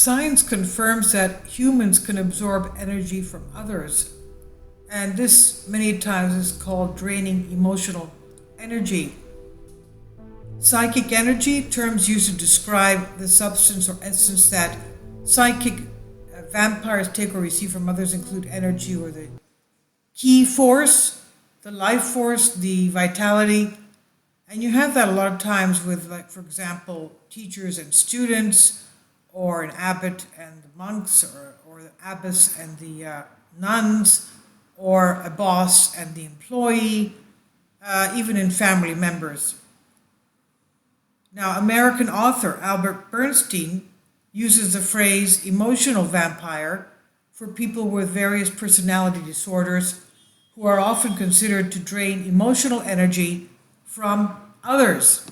science confirms that humans can absorb energy from others, and this many times is called draining emotional energy. Psychic energy, terms used to describe the substance or essence that psychic vampires take or receive from others, include energy or the key force, the life force, the vitality. And you have that a lot of times with, like, for example, teachers and students, or an abbot and the monks, or the abbess and the nuns, or a boss and the employee, even in family members. Now, American author Albert Bernstein uses the phrase emotional vampire for people with various personality disorders who are often considered to drain emotional energy from others.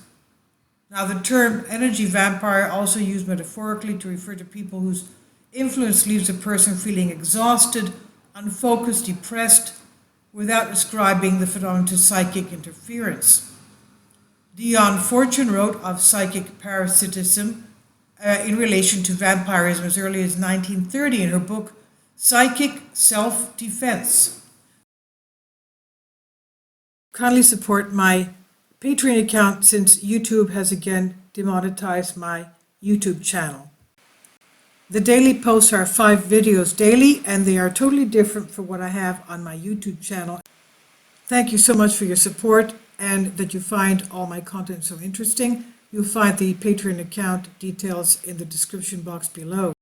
Now, the term energy vampire, also used metaphorically to refer to people whose influence leaves a person feeling exhausted, unfocused, depressed, without ascribing the phenomenon to psychic interference. Dion Fortune wrote of psychic parasitism in relation to vampirism as early as 1930 in her book Psychic Self-Defense. Kindly support my Patreon account since YouTube has again demonetized my YouTube channel. The daily posts are 5 videos daily, and they are totally different from what I have on my YouTube channel. Thank you so much for your support and that you find all my content so interesting. You'll find the Patreon account details in the description box below.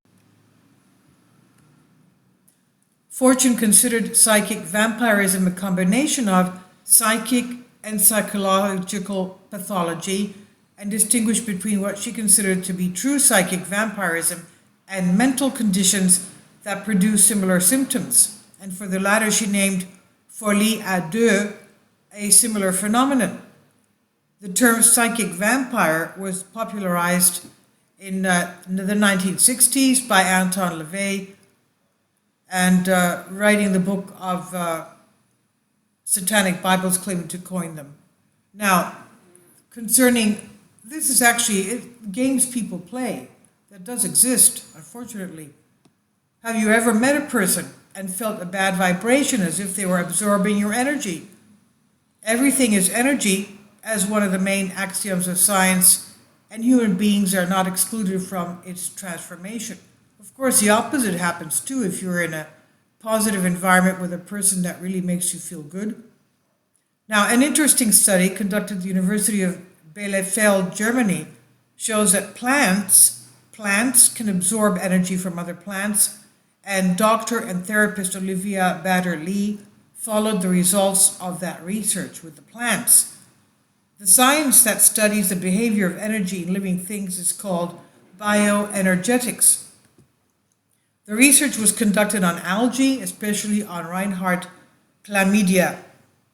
Fortune considered psychic vampirism a combination of psychic and psychological pathology, and distinguished between what she considered to be true psychic vampirism and mental conditions that produce similar symptoms. And for the latter, she named folie à deux, a similar phenomenon. The term psychic vampire was popularized in the 1960s by Anton LaVey, and writing the book of Satanic Bibles, claiming to coin them. Now, concerning, this is actually games people play that does exist, unfortunately. Have you ever met a person and felt a bad vibration as if they were absorbing your energy? Everything is energy, as one of the main axioms of science, and human beings are not excluded from its transformation. Of course, the opposite happens too if you're in a positive environment with a person that really makes you feel good. Now, an interesting study conducted at the University of Bielefeld, Germany, shows that plants can absorb energy from other plants, and doctor and therapist Olivia Bader-Lee followed the results of that research with the plants. The science that studies the behavior of energy in living things is called bioenergetics. The research was conducted on algae, especially on Reinhardt chlamydia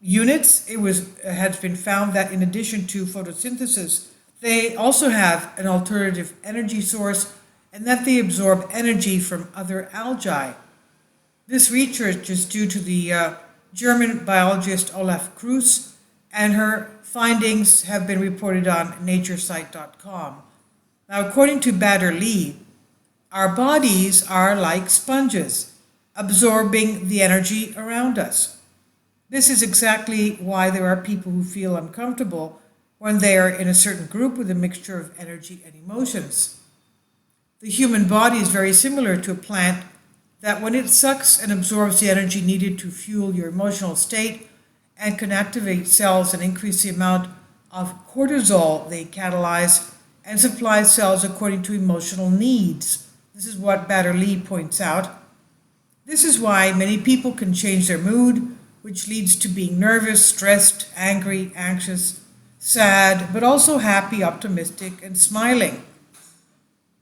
units. It has been found that in addition to photosynthesis, they also have an alternative energy source, and that they absorb energy from other algae. This research is due to the German biologist Olaf Kruse, and her findings have been reported on naturesite.com. Now, according to Bader-Lee, our bodies are like sponges, absorbing the energy around us. This is exactly why there are people who feel uncomfortable when they are in a certain group with a mixture of energy and emotions. The human body is very similar to a plant that when it sucks and absorbs the energy needed to fuel your emotional state and can activate cells and increase the amount of cortisol they catalyze and supply cells according to emotional needs. This is what Bader-Lee points out. This is why many people can change their mood, which leads to being nervous, stressed, angry, anxious, sad, but also happy, optimistic, and smiling.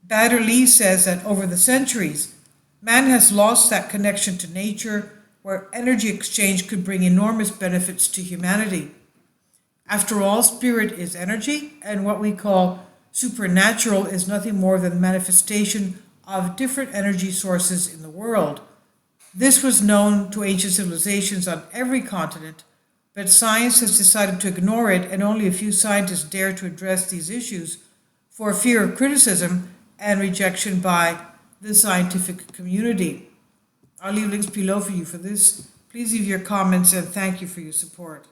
Bader-Lee says that over the centuries, man has lost that connection to nature where energy exchange could bring enormous benefits to humanity. After all, spirit is energy, and what we call supernatural is nothing more than the manifestation of different energy sources in the world. This was known to ancient civilizations on every continent, but science has decided to ignore it, and only a few scientists dare to address these issues for fear of criticism and rejection by the scientific community. I'll leave links below for you for this. Please leave your comments and thank you for your support.